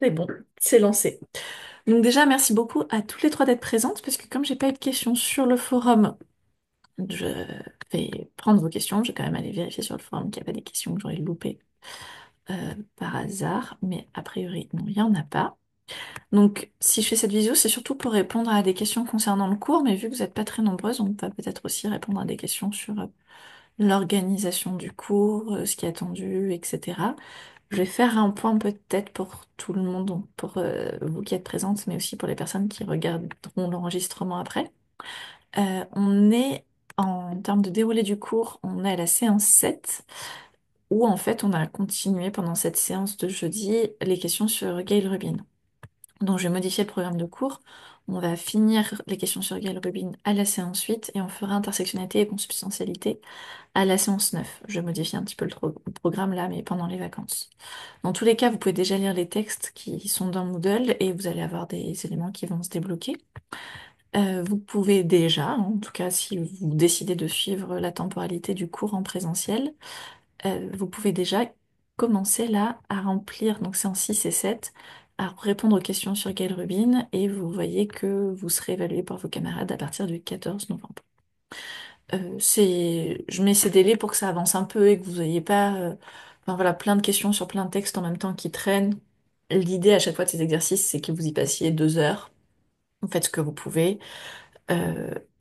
C'est bon, c'est lancé. Donc déjà, merci beaucoup à toutes les trois d'être présentes, parce que comme j'ai pas eu de questions sur le forum, je vais prendre vos questions. Je vais quand même aller vérifier sur le forum qu'il n'y a pas des questions que j'aurais loupées par hasard, mais a priori, non, il n'y en a pas. Donc si je fais cette vidéo, c'est surtout pour répondre à des questions concernant le cours, mais vu que vous n'êtes pas très nombreuses, on va peut-être aussi répondre à des questions sur l'organisation du cours, ce qui est attendu, etc. Je vais faire un point peut-être pour tout le monde, donc pour vous qui êtes présentes, mais aussi pour les personnes qui regarderont l'enregistrement après. On est, en termes de déroulé du cours, on est à la séance 7, où en fait on a continué pendant cette séance de jeudi les questions sur Gail Rubin. Donc je vais modifier le programme de cours. On va finir les questions sur Gail Rubin à la séance 8 et on fera intersectionnalité et consubstantialité à la séance 9. Je modifie un petit peu le programme là, mais pendant les vacances. Dans tous les cas, vous pouvez déjà lire les textes qui sont dans Moodle et vous allez avoir des éléments qui vont se débloquer. Vous pouvez déjà, en tout cas si vous décidez de suivre la temporalité du cours en présentiel, vous pouvez déjà commencer là à remplir, donc c'est en 6 et 7, à répondre aux questions sur Gail Rubin et vous voyez que vous serez évalué par vos camarades à partir du 14 novembre. Je mets ces délais pour que ça avance un peu et que vous n'ayez pas enfin, voilà, plein de questions sur plein de textes en même temps qui traînent. L'idée à chaque fois de ces exercices, c'est que vous y passiez 2 heures. Vous faites ce que vous pouvez.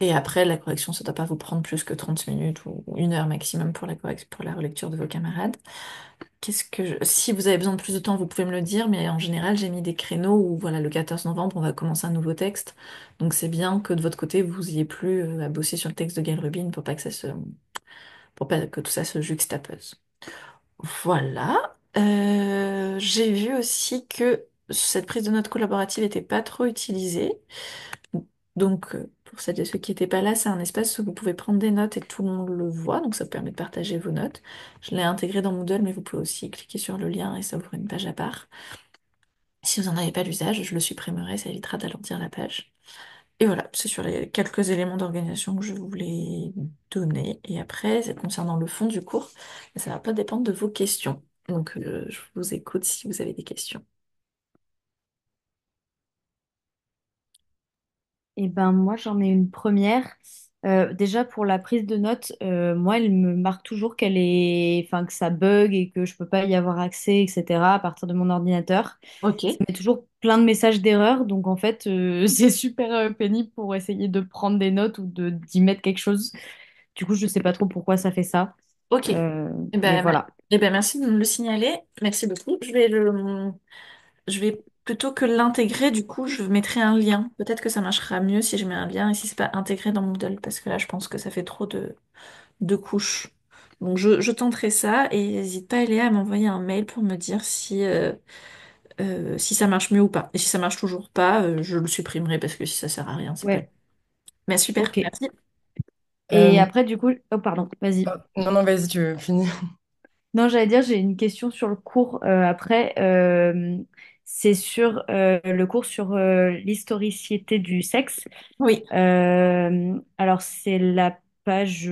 Et après, la correction, ça ne doit pas vous prendre plus que 30 minutes ou 1 heure maximum pour la correction, pour la relecture de vos camarades. Si vous avez besoin de plus de temps, vous pouvez me le dire, mais en général, j'ai mis des créneaux où, voilà, le 14 novembre, on va commencer un nouveau texte. Donc c'est bien que de votre côté, vous ayez plus à bosser sur le texte de Gail Rubin pour pas que tout ça se juxtapose. Voilà. J'ai vu aussi que cette prise de notes collaborative n'était pas trop utilisée. Donc, pour celles et ceux qui n'étaient pas là, c'est un espace où vous pouvez prendre des notes et tout le monde le voit, donc ça vous permet de partager vos notes. Je l'ai intégré dans Moodle, mais vous pouvez aussi cliquer sur le lien et ça ouvre une page à part. Si vous n'en avez pas l'usage, je le supprimerai, ça évitera d'alourdir la page. Et voilà, c'est sur les quelques éléments d'organisation que je voulais donner. Et après, concernant le fond du cours, ça va pas dépendre de vos questions. Donc, je vous écoute si vous avez des questions. Eh ben moi j'en ai une première. Déjà pour la prise de notes, moi elle me marque toujours enfin que ça bug et que je peux pas y avoir accès, etc. à partir de mon ordinateur. Ok, Ça met toujours plein de messages d'erreur, donc en fait c'est super pénible pour essayer de prendre des notes ou de d'y mettre quelque chose. Du coup je sais pas trop pourquoi ça fait ça. ok. Euh, Eh mais ben, voilà. merci de me le signaler. Merci beaucoup. Je vais plutôt que l'intégrer, du coup, je mettrai un lien. Peut-être que ça marchera mieux si je mets un lien et si c'est pas intégré dans Moodle, parce que là, je pense que ça fait trop de couches. Donc, je tenterai ça et n'hésite pas, Léa, à m'envoyer un mail pour me dire si ça marche mieux ou pas. Et si ça marche toujours pas, je le supprimerai parce que si ça sert à rien, c'est pas. Ouais, Mais super, ok. merci. Et Euh, après du coup, oh pardon, vas-y. non, non, vas-y, tu finis. Non, j'allais dire, j'ai une question sur le cours après. C'est sur le cours sur l'historicité du sexe. Oui, Alors, c'est la page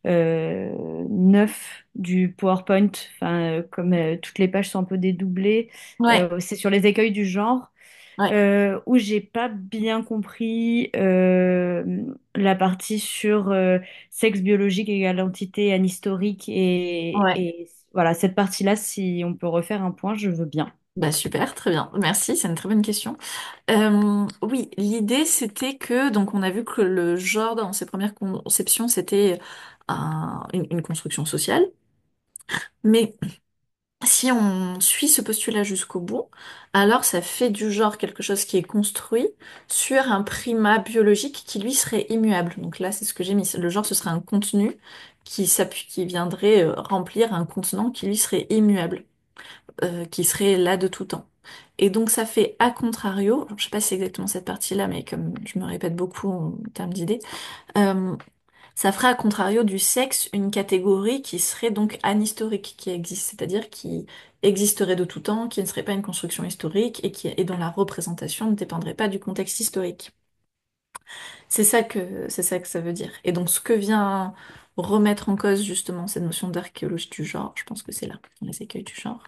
9 du PowerPoint. Enfin, comme toutes les pages sont un peu dédoublées, ouais, c'est sur les écueils du genre. ouais, Où j'ai pas bien compris la partie sur sexe biologique égale entité anhistorique ouais. et voilà, cette partie-là, si on peut refaire un point, je veux bien. Bah super, très bien. Merci, c'est une très bonne question. Oui, l'idée c'était que, donc on a vu que le genre dans ses premières conceptions c'était une construction sociale, mais si on suit ce postulat jusqu'au bout, alors ça fait du genre quelque chose qui est construit sur un primat biologique qui lui serait immuable. Donc là c'est ce que j'ai mis, le genre ce serait un contenu qui viendrait remplir un contenant qui lui serait immuable, qui serait là de tout temps. Et donc ça fait à contrario, je sais pas si c'est exactement cette partie-là, mais comme je me répète beaucoup en termes d'idées, euh, ça ferait à contrario du sexe une catégorie qui serait donc anhistorique, qui existe, c'est-à-dire qui existerait de tout temps, qui ne serait pas une construction historique et dont la représentation ne dépendrait pas du contexte historique. C'est ça que ça veut dire. Et donc ce que vient remettre en cause justement cette notion d'archéologie du genre, je pense que c'est là, dans les écueils du genre.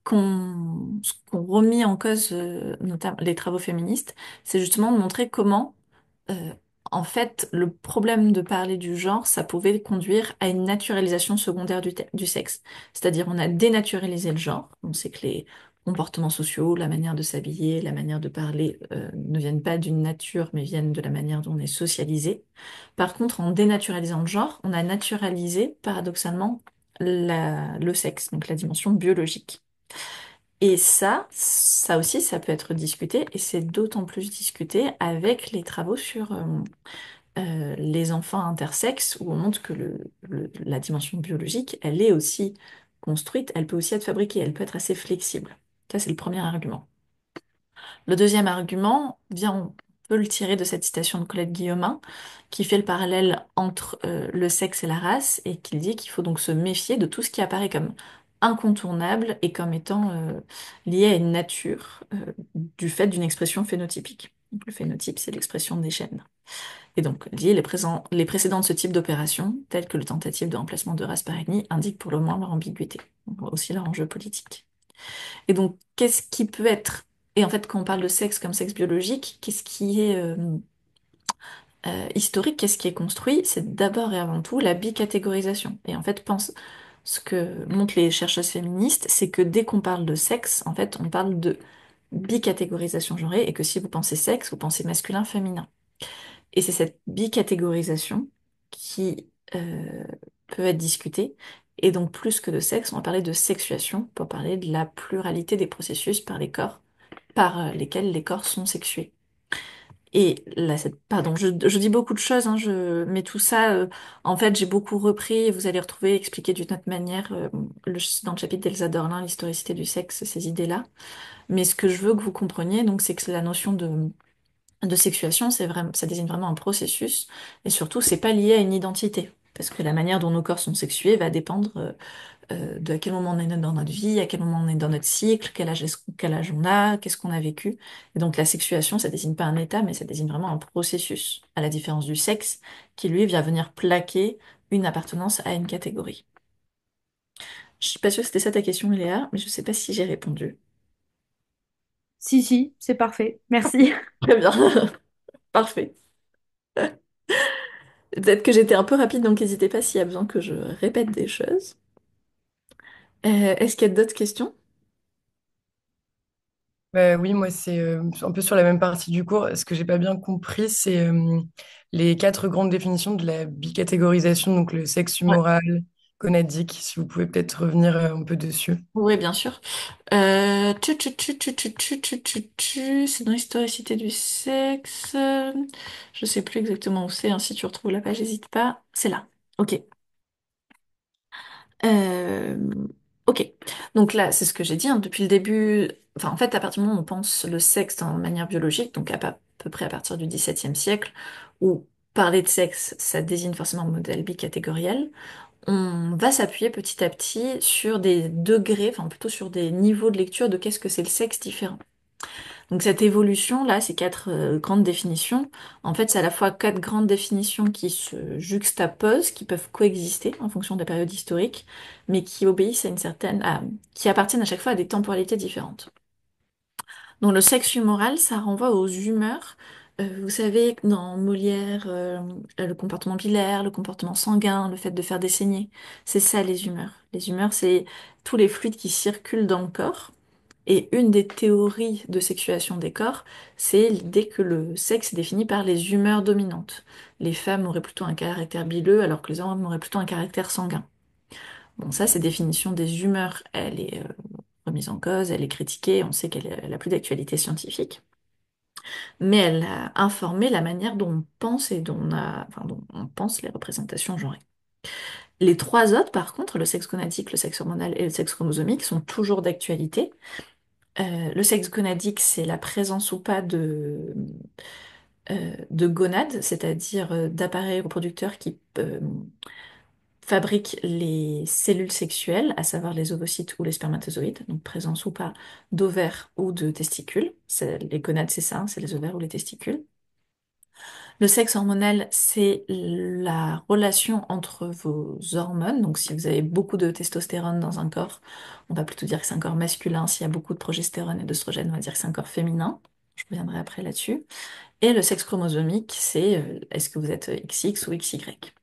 ce qu'ont remis en cause notamment les travaux féministes, c'est justement de montrer comment, euh, en fait, le problème de parler du genre, ça pouvait conduire à une naturalisation secondaire du sexe. C'est-à-dire, on a dénaturalisé le genre. On sait que les comportements sociaux, la manière de s'habiller, la manière de parler, ne viennent pas d'une nature, mais viennent de la manière dont on est socialisé. Par contre, en dénaturalisant le genre, on a naturalisé, paradoxalement, le sexe, donc la dimension biologique. Et ça aussi, ça peut être discuté, et c'est d'autant plus discuté avec les travaux sur les enfants intersexes, où on montre que la dimension biologique, elle est aussi construite, elle peut aussi être fabriquée, elle peut être assez flexible. Ça, c'est le premier argument. Le deuxième argument, bien, on peut le tirer de cette citation de Colette Guillaumin, qui fait le parallèle entre le sexe et la race, et qui dit qu'il faut donc se méfier de tout ce qui apparaît comme incontournable et comme étant lié à une nature du fait d'une expression phénotypique. Donc, le phénotype, c'est l'expression des gènes. Et donc, dit les précédents de ce type d'opération, telles que le tentative de remplacement de race par ethnie, indiquent pour le moins leur ambiguïté, donc aussi leur enjeu politique. Et donc, qu'est-ce qui peut être... Et en fait, quand on parle de sexe comme sexe biologique, qu'est-ce qui est historique, qu'est-ce qui est construit? C'est d'abord et avant tout la bicatégorisation. Et en fait, ce que montrent les chercheuses féministes, c'est que dès qu'on parle de sexe, en fait, on parle de bicatégorisation genrée, et que si vous pensez sexe, vous pensez masculin, féminin. Et c'est cette bicatégorisation qui peut être discutée. Et donc, plus que de sexe, on va parler de sexuation pour parler de la pluralité des processus par lesquels les corps sont sexués. Et là, pardon, je dis beaucoup de choses, hein, mais tout ça, en fait, j'ai beaucoup repris et vous allez retrouver expliqué d'une autre manière dans le chapitre d'Elsa Dorlin, l'historicité du sexe, ces idées-là. Mais ce que je veux que vous compreniez, donc, c'est que la notion de sexuation, c'est vraiment, ça désigne vraiment un processus, et surtout, c'est pas lié à une identité. Parce que la manière dont nos corps sont sexués va dépendre de à quel moment on est dans notre vie, à quel moment on est dans notre cycle, quel âge on a, qu'est-ce qu'on a vécu. Et donc la sexuation, ça désigne pas un état, mais ça désigne vraiment un processus, à la différence du sexe, qui lui vient venir plaquer une appartenance à une catégorie. Je suis pas sûre que c'était ça ta question, Léa, mais je sais pas si j'ai répondu. Si, si, c'est parfait. Merci. Très bien, parfait. Peut-être que j'étais un peu rapide, donc n'hésitez pas s'il y a besoin que je répète des choses. Est-ce qu'il y a d'autres questions? Bah oui, moi, c'est un peu sur la même partie du cours. Ce que j'ai pas bien compris, c'est les quatre grandes définitions de la bicatégorisation, donc le sexe Ouais. humoral, gonadique, si vous pouvez peut-être revenir un peu dessus. Oui, bien sûr. C'est dans l'historicité du sexe. Je sais plus exactement où c'est, hein. Si tu retrouves la page, n'hésite pas. C'est là. Ok. Euh, ok. Donc là, c'est ce que j'ai dit, hein, depuis le début. Enfin, en fait, à partir du moment où on pense le sexe en manière biologique, donc à peu près à partir du XVIIe siècle, où parler de sexe, ça désigne forcément un modèle bicatégoriel, on va s'appuyer petit à petit sur des degrés, enfin plutôt sur des niveaux de lecture de qu'est-ce que c'est le sexe différent. Donc cette évolution-là, ces quatre grandes définitions, en fait, c'est à la fois quatre grandes définitions qui se juxtaposent, qui peuvent coexister en fonction de la période historique, mais qui obéissent à qui appartiennent à chaque fois à des temporalités différentes. Donc le sexe humoral, ça renvoie aux humeurs. Vous savez, dans Molière, le comportement pilaire, le comportement sanguin, le fait de faire des saignées, c'est ça les humeurs. Les humeurs, c'est tous les fluides qui circulent dans le corps. Et une des théories de sexuation des corps, c'est l'idée que le sexe est défini par les humeurs dominantes. Les femmes auraient plutôt un caractère bileux, alors que les hommes auraient plutôt un caractère sanguin. Bon, ça, cette définition des humeurs, elle est remise en cause, elle est critiquée, on sait qu'elle a plus d'actualité scientifique, mais elle a informé la manière dont on pense et dont on pense les représentations genrées. Les trois autres, par contre, le sexe gonadique, le sexe hormonal et le sexe chromosomique, sont toujours d'actualité. Le sexe gonadique, c'est la présence ou pas de gonades, c'est-à-dire d'appareils reproducteurs qui fabriquent les cellules sexuelles, à savoir les ovocytes ou les spermatozoïdes, donc présence ou pas d'ovaires ou de testicules. Les gonades, c'est ça, hein, c'est les ovaires ou les testicules. Le sexe hormonal, c'est la relation entre vos hormones. Donc, si vous avez beaucoup de testostérone dans un corps, on va plutôt dire que c'est un corps masculin. S'il y a beaucoup de progestérone et d'œstrogène, on va dire que c'est un corps féminin. Je reviendrai après là-dessus. Et le sexe chromosomique, c'est est-ce que vous êtes XX ou XY?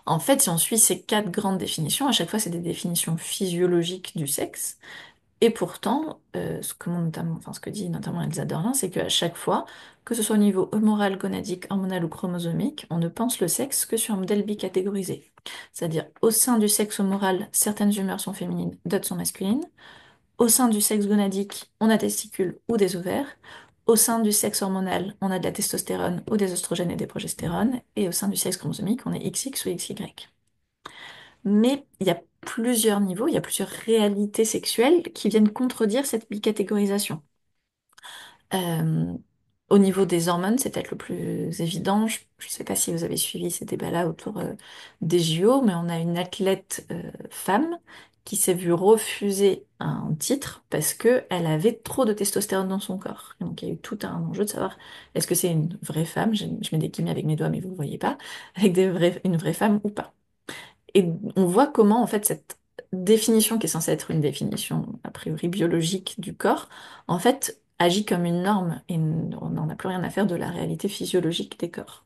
En fait, si on suit ces quatre grandes définitions, à chaque fois, c'est des définitions physiologiques du sexe. Et pourtant, ce que dit notamment Elsa Dorlin, c'est qu'à chaque fois, que ce soit au niveau humoral, gonadique, hormonal ou chromosomique, on ne pense le sexe que sur un modèle bicatégorisé. C'est-à-dire, au sein du sexe humoral, certaines humeurs sont féminines, d'autres sont masculines. Au sein du sexe gonadique, on a des testicules ou des ovaires. Au sein du sexe hormonal, on a de la testostérone ou des oestrogènes et des progestérones. Et au sein du sexe chromosomique, on est XX ou XY. Mais il y a plusieurs niveaux, il y a plusieurs réalités sexuelles qui viennent contredire cette bicatégorisation. Euh, Au niveau des hormones, c'est peut-être le plus évident. Je ne sais pas si vous avez suivi ces débats-là autour des JO, mais on a une athlète femme qui s'est vue refuser un titre parce qu'elle avait trop de testostérone dans son corps. Et donc il y a eu tout un enjeu de savoir est-ce que c'est une vraie femme, je mets des guillemets avec mes doigts mais vous ne le voyez pas, avec une vraie femme ou pas. Et on voit comment, en fait, cette définition qui est censée être une définition a priori biologique du corps, en fait, agit comme une norme et on n'en a plus rien à faire de la réalité physiologique des corps.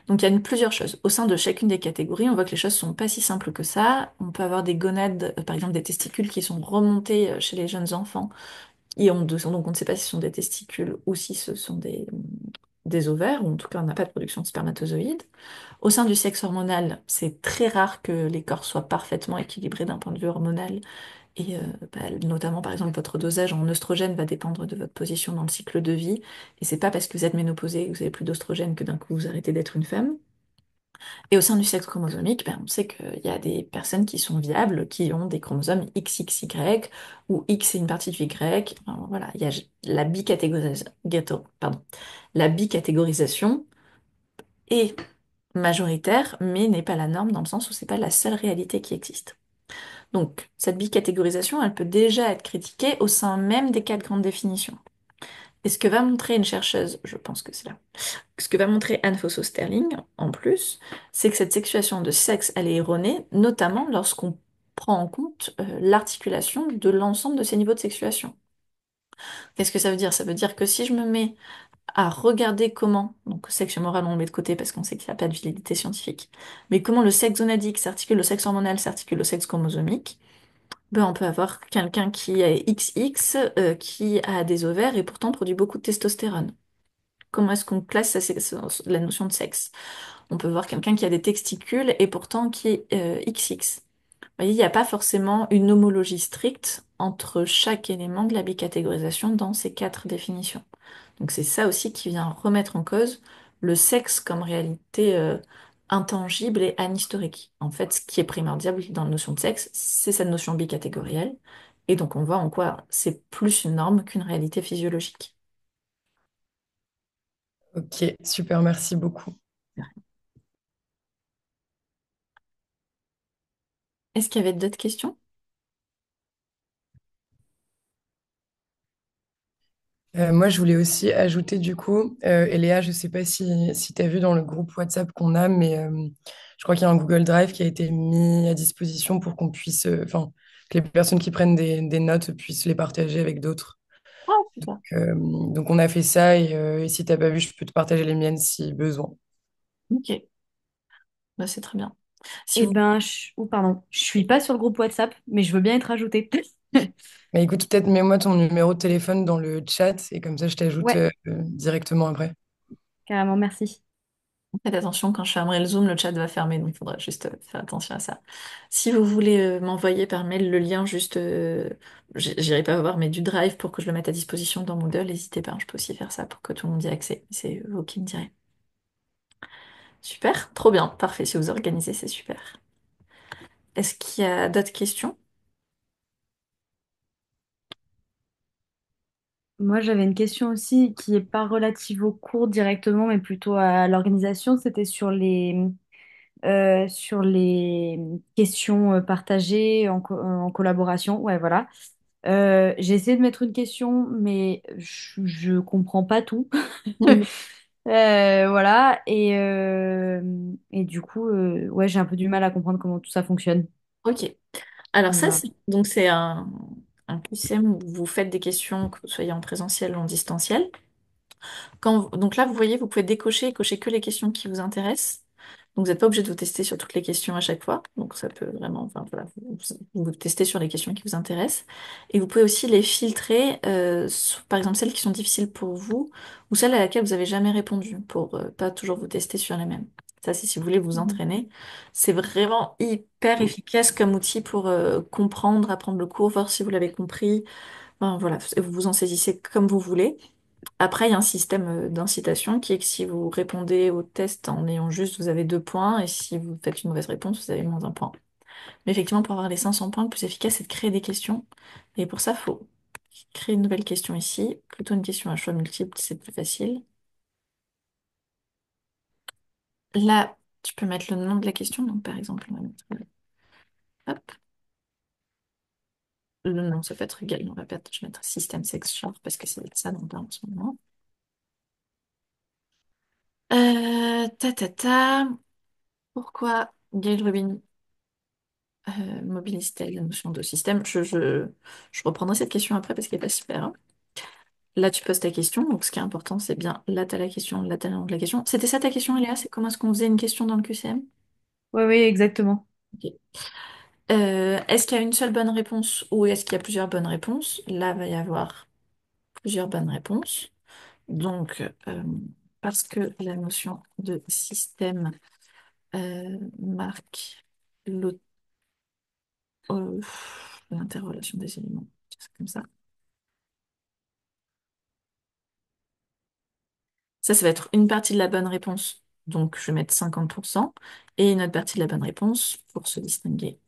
Donc il y a plusieurs choses. Au sein de chacune des catégories, on voit que les choses sont pas si simples que ça. On peut avoir des gonades, par exemple des testicules qui sont remontés chez les jeunes enfants donc on ne sait pas si ce sont des testicules ou si ce sont des ovaires, ou en tout cas on n'a pas de production de spermatozoïdes. Au sein du sexe hormonal, c'est très rare que les corps soient parfaitement équilibrés d'un point de vue hormonal. Et notamment, par exemple, votre dosage en oestrogène va dépendre de votre position dans le cycle de vie. Et c'est pas parce que vous êtes ménopausé et que vous avez plus d'oestrogène que d'un coup vous arrêtez d'être une femme. Et au sein du sexe chromosomique, on sait qu'il y a des personnes qui sont viables, qui ont des chromosomes XXY ou X et une partie du Y. Alors, voilà, il y a la pardon. La bicatégorisation est majoritaire, mais n'est pas la norme dans le sens où c'est pas la seule réalité qui existe. Donc, cette bicatégorisation, elle peut déjà être critiquée au sein même des quatre grandes définitions. Et ce que va montrer une chercheuse, je pense que c'est là, ce que va montrer Anne Fosso-Sterling, en plus, c'est que cette sexuation de sexe, elle est erronée, notamment lorsqu'on prend en compte l'articulation de l'ensemble de ces niveaux de sexuation. Qu'est-ce que ça veut dire? Ça veut dire que si je me mets à regarder comment, donc sexe moral on le met de côté parce qu'on sait qu'il n'y a pas de validité scientifique, mais comment le sexe gonadique s'articule au sexe hormonal, s'articule au sexe chromosomique, on peut avoir quelqu'un qui est XX, qui a des ovaires et pourtant produit beaucoup de testostérone. Comment est-ce qu'on classe la notion de sexe? On peut voir quelqu'un qui a des testicules et pourtant qui est XX. Vous voyez, il n'y a pas forcément une homologie stricte entre chaque élément de la bicatégorisation dans ces quatre définitions. Donc c'est ça aussi qui vient remettre en cause le sexe comme réalité intangible et anhistorique. En fait, ce qui est primordial dans la notion de sexe, c'est cette notion bicatégorielle. Et donc on voit en quoi c'est plus une norme qu'une réalité physiologique. Ok, super, merci beaucoup. Est-ce qu'il y avait d'autres questions? Moi, je voulais aussi ajouter du coup, et Léa, je ne sais pas si tu as vu dans le groupe WhatsApp qu'on a, mais je crois qu'il y a un Google Drive qui a été mis à disposition pour qu'on puisse, enfin, que les personnes qui prennent des notes puissent les partager avec d'autres. Ah, super. Donc, on a fait ça et si tu n'as pas vu, je peux te partager les miennes si besoin. Ok, c'est très bien. Si Eh vous... ben, pardon, je suis pas sur le groupe WhatsApp, mais je veux bien être ajoutée. Mais écoute, peut-être mets-moi ton numéro de téléphone dans le chat et comme ça, je t'ajoute Ouais, directement après. carrément, merci. Faites attention, quand je fermerai le Zoom, le chat va fermer, donc il faudra juste faire attention à ça. Si vous voulez m'envoyer par mail le lien, juste, j'irai pas voir, mais du Drive pour que je le mette à disposition dans Moodle, n'hésitez pas, hein, je peux aussi faire ça pour que tout le monde y ait accès. C'est vous qui me direz. Super, trop bien, parfait, si vous organisez, c'est super. Est-ce qu'il y a d'autres questions? Moi, j'avais une question aussi qui est pas relative au cours directement, mais plutôt à l'organisation. C'était sur les questions partagées en collaboration. Ouais, voilà. J'ai essayé de mettre une question, mais je comprends pas tout. Voilà. Et du coup, ouais, j'ai un peu du mal à comprendre comment tout ça fonctionne. Ok. Alors Donc ça, voilà. c'est un QCM où vous faites des questions, que vous soyez en présentiel ou en distanciel. Donc là, vous voyez, vous pouvez décocher et cocher que les questions qui vous intéressent. Donc vous n'êtes pas obligé de vous tester sur toutes les questions à chaque fois. Donc ça peut vraiment, enfin voilà, vous testez sur les questions qui vous intéressent. Et vous pouvez aussi les filtrer, par exemple celles qui sont difficiles pour vous ou celles à laquelle vous n'avez jamais répondu, pour pas toujours vous tester sur les mêmes. Ça, c'est si vous voulez vous Mhm. entraîner. C'est vraiment hyper efficace comme outil pour comprendre, apprendre le cours, voir si vous l'avez compris. Enfin, voilà, vous vous en saisissez comme vous voulez. Après, il y a un système d'incitation qui est que si vous répondez au test en ayant juste, vous avez 2 points, et si vous faites une mauvaise réponse, vous avez -1 point. Mais effectivement, pour avoir les 500 points, le plus efficace, c'est de créer des questions. Et pour ça, il faut créer une nouvelle question ici. Plutôt une question à choix multiple, c'est plus facile. Là, tu peux mettre le nom de la question. Donc, par exemple, on va mettre, hop, le nom, ça peut être égal. On va mettre, je vais mettre système sex chart parce que c'est ça dont on parle en ce moment. Ta ta ta. Pourquoi Gail Rubin mobilise-t-elle la notion de système? Je reprendrai cette question après parce qu'elle est pas super, hein. Là, tu poses ta question. Donc, ce qui est important, c'est bien là, tu as la question, là, tu as le nom de la question. C'était ça ta question, Léa? C'est comment est-ce qu'on faisait une question dans le QCM? Oui, oui, exactement. Ok. Est-ce qu'il y a une seule bonne réponse ou est-ce qu'il y a plusieurs bonnes réponses? Là, il va y avoir plusieurs bonnes réponses. Donc, parce que la notion de système marque l'au- euh, l'interrelation des éléments, c'est comme ça. Ça va être une partie de la bonne réponse. Donc, je vais mettre 50% et une autre partie de la bonne réponse pour se distinguer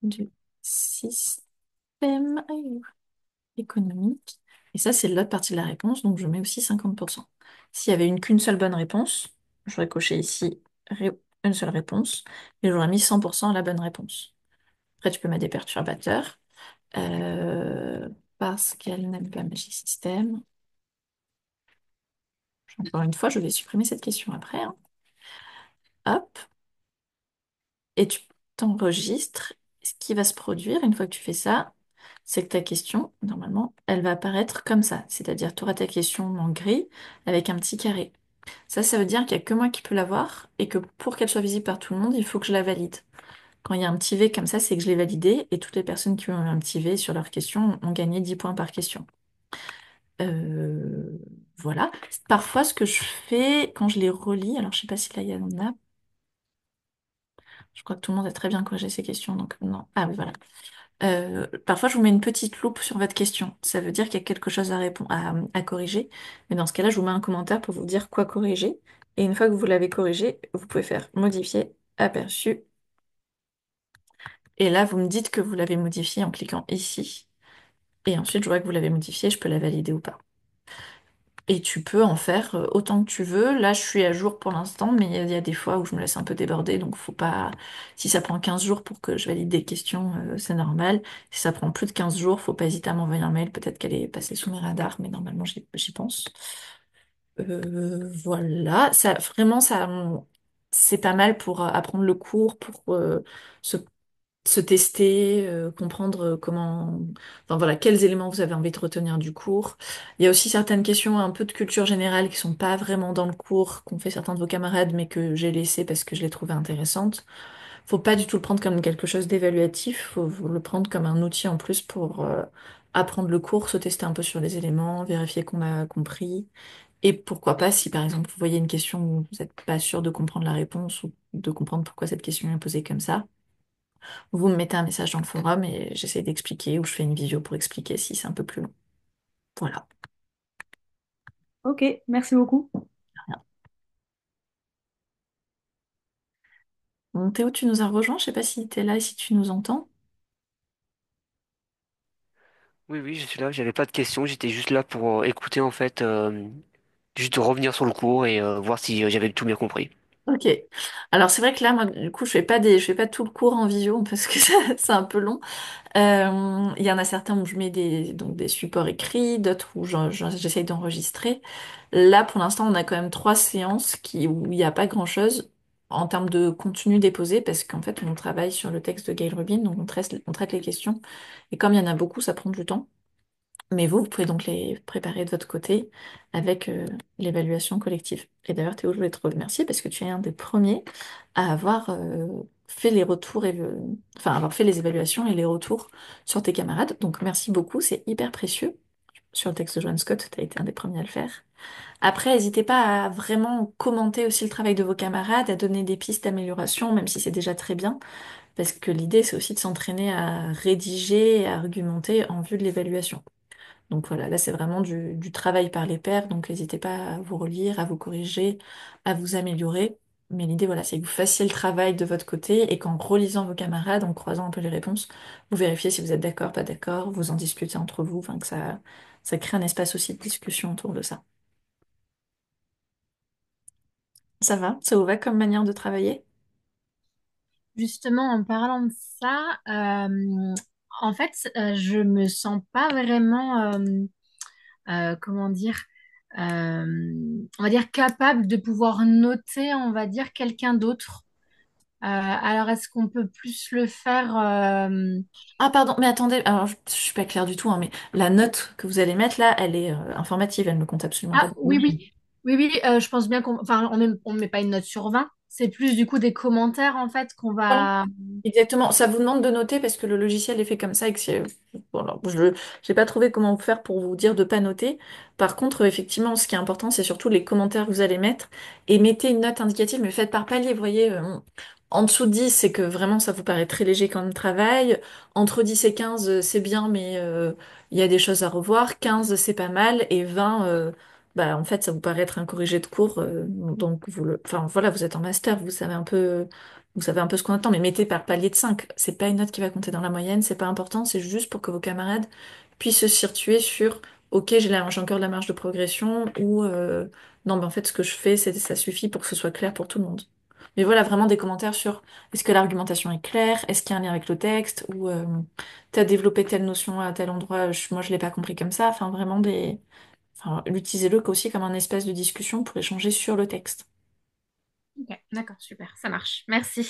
du système économique. Et ça, c'est l'autre partie de la réponse, donc je mets aussi 50%. S'il y avait qu'une seule bonne réponse, j'aurais coché ici une seule réponse et j'aurais mis 100% à la bonne réponse. Après, tu peux mettre des perturbateurs euh, parce qu'elle n'aime pas Magic System. Encore une fois, je vais supprimer cette question après, hein. Hop. Et tu t'enregistres. Ce qui va se produire une fois que tu fais ça, c'est que ta question, normalement, elle va apparaître comme ça. C'est-à-dire, tu auras ta question en gris avec un petit carré. Ça veut dire qu'il n'y a que moi qui peux la voir et que pour qu'elle soit visible par tout le monde, il faut que je la valide. Quand il y a un petit V comme ça, c'est que je l'ai validé et toutes les personnes qui ont eu un petit V sur leur question ont gagné 10 points par question. Euh, voilà. Parfois, ce que je fais quand je les relis, alors je sais pas si là il y en a, je crois que tout le monde a très bien corrigé ces questions, donc non. Ah oui, voilà. Parfois, je vous mets une petite loupe sur votre question. Ça veut dire qu'il y a quelque chose à corriger. Mais dans ce cas-là, je vous mets un commentaire pour vous dire quoi corriger. Et une fois que vous l'avez corrigé, vous pouvez faire modifier, aperçu. Et là, vous me dites que vous l'avez modifié en cliquant ici. Et ensuite, je vois que vous l'avez modifié, je peux la valider ou pas. Et tu peux en faire autant que tu veux. Là, je suis à jour pour l'instant, mais il y a des fois où je me laisse un peu déborder. Donc, faut pas. Si ça prend 15 jours pour que je valide des questions, c'est normal. Si ça prend plus de 15 jours, faut pas hésiter à m'envoyer un mail. Peut-être qu'elle est passée sous mes radars, mais normalement, j'y pense. Voilà. Ça, vraiment, c'est pas mal pour apprendre le cours, pour se tester, comprendre comment, enfin voilà, quels éléments vous avez envie de retenir du cours. Il y a aussi certaines questions un peu de culture générale qui sont pas vraiment dans le cours, qu'ont fait certains de vos camarades, mais que j'ai laissé parce que je les trouvais intéressantes. Faut pas du tout le prendre comme quelque chose d'évaluatif, faut le prendre comme un outil en plus pour apprendre le cours, se tester un peu sur les éléments, vérifier qu'on a compris. Et pourquoi pas, si par exemple vous voyez une question où vous n'êtes pas sûr de comprendre la réponse ou de comprendre pourquoi cette question est posée comme ça, vous me mettez un message dans le forum et j'essaie d'expliquer ou je fais une vidéo pour expliquer si c'est un peu plus long. Voilà. Ok, merci beaucoup. Bon, Théo, tu nous as rejoint. Je sais pas si tu es là et si tu nous entends. Oui, oui, je suis là, j'avais pas de questions, j'étais juste là pour écouter en fait, juste revenir sur le cours et voir si j'avais tout bien compris. Ok. Alors c'est vrai que là, moi, du coup, je fais pas tout le cours en visio parce que c'est un peu long. Il y en a certains où je mets donc des supports écrits, d'autres où j'essaye d'enregistrer. Là, pour l'instant, on a quand même trois séances où il n'y a pas grand-chose en termes de contenu déposé parce qu'en fait, on travaille sur le texte de Gail Rubin, donc on traite les questions. Et comme il y en a beaucoup, ça prend du temps. Mais vous pouvez donc les préparer de votre côté avec l'évaluation collective. Et d'ailleurs, Théo, je voulais te remercier parce que tu es un des premiers à avoir fait les retours, enfin avoir fait les évaluations et les retours sur tes camarades. Donc merci beaucoup, c'est hyper précieux. Sur le texte de Joan Scott, tu as été un des premiers à le faire. Après, n'hésitez pas à vraiment commenter aussi le travail de vos camarades, à donner des pistes d'amélioration, même si c'est déjà très bien, parce que l'idée, c'est aussi de s'entraîner à rédiger et à argumenter en vue de l'évaluation. Donc voilà, là c'est vraiment du travail par les pairs, donc n'hésitez pas à vous relire, à vous corriger, à vous améliorer. Mais l'idée, voilà, c'est que vous fassiez le travail de votre côté et qu'en relisant vos camarades, en croisant un peu les réponses, vous vérifiez si vous êtes d'accord, pas d'accord, vous en discutez entre vous, enfin que ça crée un espace aussi de discussion autour de ça. Ça va? Ça vous va comme manière de travailler? Justement, en parlant de ça, en fait, je me sens pas vraiment, comment dire, on va dire capable de pouvoir noter, on va dire, quelqu'un d'autre. Alors, est-ce qu'on peut plus le faire Ah pardon, mais attendez, alors je suis pas claire du tout, hein, mais la note que vous allez mettre là, elle est informative, elle ne compte absolument pas Ah dans la oui, moyenne. oui, oui, oui, je pense bien enfin, on met pas une note sur 20. C'est plus du coup des commentaires en fait qu'on Voilà. va. Exactement, ça vous demande de noter parce que le logiciel est fait comme ça et que bon, alors, je n'ai pas trouvé comment faire pour vous dire de pas noter. Par contre, effectivement, ce qui est important, c'est surtout les commentaires que vous allez mettre et mettez une note indicative, mais faites par palier, vous voyez. En dessous de 10, c'est que vraiment ça vous paraît très léger comme travail. Entre 10 et 15, c'est bien, mais il y a des choses à revoir. 15, c'est pas mal. Et 20, bah, en fait, ça vous paraît être un corrigé de cours. Donc, enfin, voilà, vous êtes en master, vous savez un peu ce qu'on attend, mais mettez par palier de 5. C'est pas une note qui va compter dans la moyenne, c'est pas important, c'est juste pour que vos camarades puissent se situer sur OK, j'ai encore de la marge de progression ou non, mais en fait, ce que je fais, ça suffit pour que ce soit clair pour tout le monde. Mais voilà, vraiment des commentaires sur est-ce que l'argumentation est claire, est-ce qu'il y a un lien avec le texte ou t'as développé telle notion à tel endroit, moi je l'ai pas compris comme ça. Enfin, vraiment enfin, utilisez-le aussi comme un espace de discussion pour échanger sur le texte. Ok, d'accord, super, ça marche. Merci.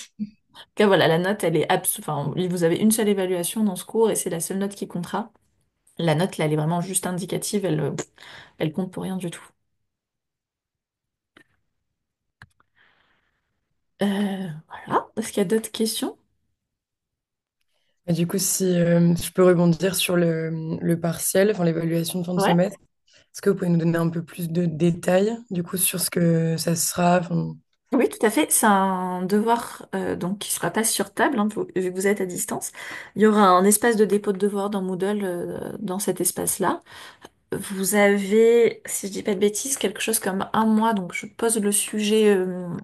Là, voilà, la note, elle est enfin, vous avez une seule évaluation dans ce cours et c'est la seule note qui comptera. La note, là, elle est vraiment juste indicative, elle compte pour rien du tout. Voilà. Est-ce qu'il y a d'autres questions? Et du coup, si je peux rebondir sur le partiel, enfin l'évaluation de fin de Ouais. semestre, est-ce que vous pouvez nous donner un peu plus de détails du coup sur ce que ça sera? Enfin, Oui, tout à fait. C'est un devoir donc qui sera pas sur table, hein, vu que vous êtes à distance. Il y aura un espace de dépôt de devoirs dans Moodle dans cet espace-là. Vous avez, si je dis pas de bêtises, quelque chose comme un mois. Donc je pose le sujet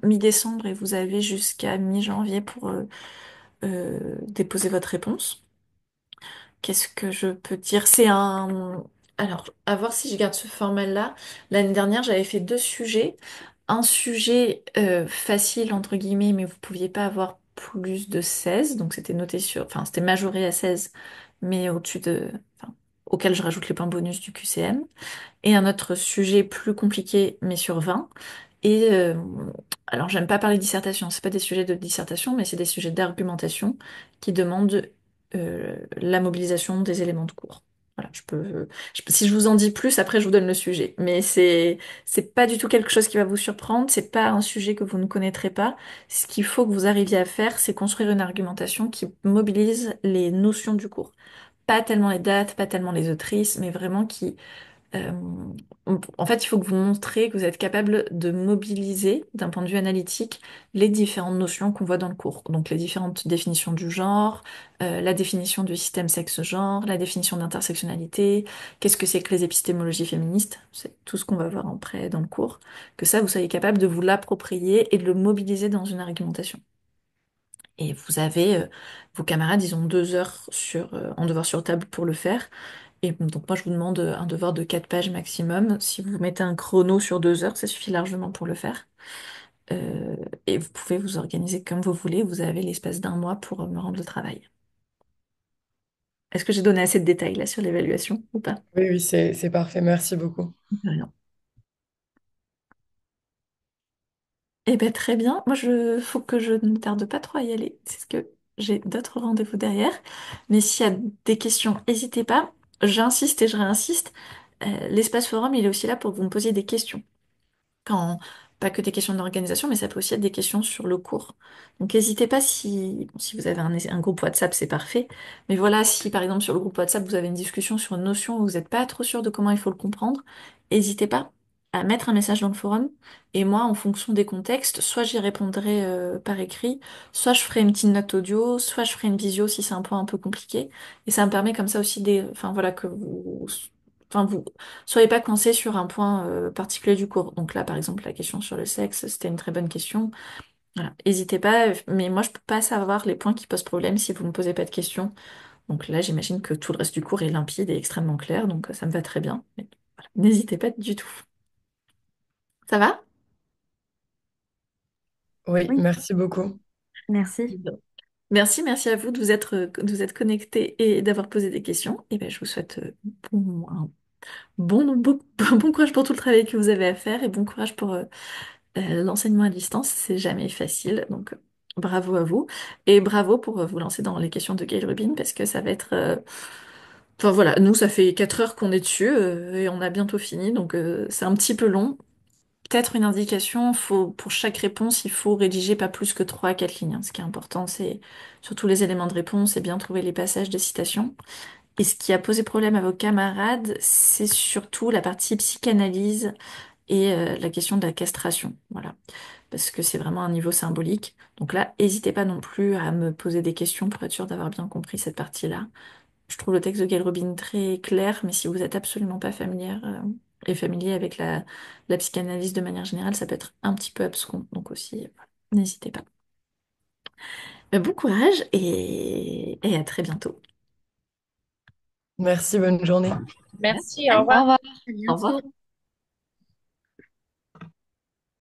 mi-décembre et vous avez jusqu'à mi-janvier pour déposer votre réponse. Qu'est-ce que je peux dire? C'est un... Alors, à voir si je garde ce format-là. L'année dernière, j'avais fait deux sujets. Un sujet facile, entre guillemets, mais vous pouviez pas avoir plus de 16. Donc c'était noté sur... Enfin, c'était majoré à 16, mais au-dessus de... Enfin, auquel je rajoute les points bonus du QCM. Et un autre sujet plus compliqué, mais sur 20. Et alors, j'aime pas parler de dissertation, c'est pas des sujets de dissertation, mais c'est des sujets d'argumentation qui demandent la mobilisation des éléments de cours. Voilà, si je vous en dis plus, après je vous donne le sujet. Mais c'est pas du tout quelque chose qui va vous surprendre, c'est pas un sujet que vous ne connaîtrez pas. Ce qu'il faut que vous arriviez à faire, c'est construire une argumentation qui mobilise les notions du cours. Pas tellement les dates, pas tellement les autrices, mais vraiment qui euh, en fait, il faut que vous montrez que vous êtes capable de mobiliser, d'un point de vue analytique, les différentes notions qu'on voit dans le cours. Donc les différentes définitions du genre, la définition du système sexe-genre, la définition d'intersectionnalité, qu'est-ce que c'est que les épistémologies féministes, c'est tout ce qu'on va voir après dans le cours, que ça, vous soyez capable de vous l'approprier et de le mobiliser dans une argumentation. Et vous avez vos camarades, ils ont 2 heures en devoir sur table pour le faire. Et donc moi, je vous demande un devoir de 4 pages maximum. Si vous mettez un chrono sur 2 heures, ça suffit largement pour le faire. Et vous pouvez vous organiser comme vous voulez. Vous avez l'espace d'un mois pour me rendre le travail. Est-ce que j'ai donné assez de détails là sur l'évaluation ou pas? Oui, oui, c'est parfait. Merci beaucoup. Non. Eh ben très bien. Moi, faut que je ne tarde pas trop à y aller. C'est ce que j'ai d'autres rendez-vous derrière. Mais s'il y a des questions, n'hésitez pas. J'insiste et je réinsiste. L'espace forum, il est aussi là pour que vous me posiez des questions. Quand, pas que des questions d'organisation, mais ça peut aussi être des questions sur le cours. Donc n'hésitez pas si, bon, si vous avez un groupe WhatsApp, c'est parfait. Mais voilà, si par exemple sur le groupe WhatsApp, vous avez une discussion sur une notion où vous n'êtes pas trop sûr de comment il faut le comprendre, n'hésitez pas à mettre un message dans le forum. Et moi, en fonction des contextes, soit j'y répondrai par écrit, soit je ferai une petite note audio, soit je ferai une visio si c'est un point un peu compliqué. Et ça me permet comme ça aussi enfin voilà, que vous soyez pas coincé sur un point particulier du cours. Donc là, par exemple, la question sur le sexe, c'était une très bonne question. Voilà. N'hésitez pas, mais moi, je peux pas savoir les points qui posent problème si vous me posez pas de questions. Donc là, j'imagine que tout le reste du cours est limpide et extrêmement clair, donc ça me va très bien. Mais voilà, n'hésitez pas du tout. Ça va? Oui, Oui, merci beaucoup. merci. Bon. Merci à vous de vous être connectés et d'avoir posé des questions. Et ben, je vous souhaite un bon courage pour tout le travail que vous avez à faire et bon courage pour l'enseignement à distance, c'est jamais facile, donc bravo à vous. Et bravo pour vous lancer dans les questions de Gail Rubin, parce que ça va être... Enfin voilà, nous, ça fait 4 heures qu'on est dessus, et on a bientôt fini, donc c'est un petit peu long. Peut-être une indication, pour chaque réponse, il faut rédiger pas plus que 3 à 4 lignes, hein. Ce qui est important, c'est surtout les éléments de réponse et bien trouver les passages des citations. Et ce qui a posé problème à vos camarades, c'est surtout la partie psychanalyse et la question de la castration. Voilà, parce que c'est vraiment un niveau symbolique. Donc là, n'hésitez pas non plus à me poser des questions pour être sûr d'avoir bien compris cette partie-là. Je trouve le texte de Gail Rubin très clair, mais si vous n'êtes absolument pas familière et familier avec la psychanalyse de manière générale, ça peut être un petit peu abscon. Donc aussi, voilà, n'hésitez pas. Bon courage et à très bientôt. Merci, bonne journée. Merci, au Bye. revoir. Au revoir. À Au revoir. bientôt.